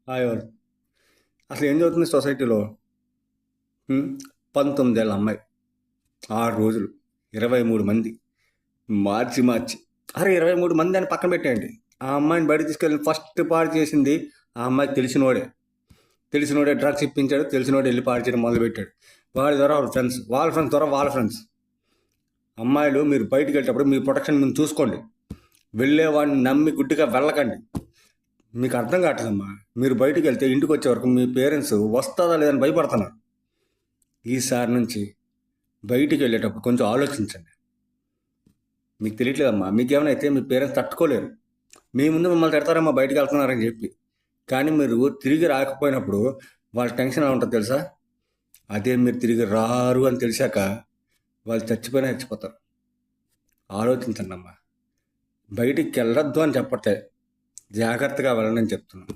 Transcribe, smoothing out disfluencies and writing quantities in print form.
ఎవరు అసలు ఏం చదువుతుంది సొసైటీలో? ఉం? 19 ఏళ్ళ అమ్మాయి, 6 రోజులు, 23 మంది, మార్చి మార్చి. అరే 23 మంది అని పక్కన పెట్టేయండి. ఆ అమ్మాయిని బయట తీసుకెళ్ళి ఫస్ట్ పాడు చేసింది ఆ అమ్మాయికి తెలిసినోడే డ్రగ్స్ ఇప్పించాడు, తెలిసినోడే వెళ్ళి పాడు చేయడం మొదలుపెట్టాడు. వాడి ద్వారా వాళ్ళ ఫ్రెండ్స్ ద్వారా వాళ్ళ ఫ్రెండ్స్. అమ్మాయిలు మీరు బయటికి వెళ్ళేటప్పుడు మీ ప్రొటెక్షన్ మీరు చూసుకోండి. వెళ్ళేవాడిని నమ్మి గుడ్డిగా వెళ్ళకండి. మీకు అర్థం కావట్లేదమ్మా. మీరు బయటికి వెళ్తే ఇంటికి వచ్చే వరకు మీ పేరెంట్స్ వస్తుందా లేదని భయపడుతున్నారు. ఈసారి నుంచి బయటికి వెళ్ళేటప్పుడు కొంచెం ఆలోచించండి. మీకు తెలియట్లేదమ్మా, మీకేమైనా అయితే మీ పేరెంట్స్ తట్టుకోలేరు. మీ ముందు మిమ్మల్ని తిడతారమ్మా బయటికి వెళ్తున్నారని చెప్పి. కానీ మీరు తిరిగి రాకపోయినప్పుడు వాళ్ళ టెన్షన్ ఎలా ఉంటుంది తెలుసా? అదే మీరు తిరిగి రారు అని తెలిసాక వాళ్ళు చచ్చిపోతారు. ఆలోచించండి అమ్మా. బయటికి వెళ్ళొద్దు అని చెప్పట్లే, జాగ్రత్తగా వెళ్ళండి అని చెప్తున్నాను.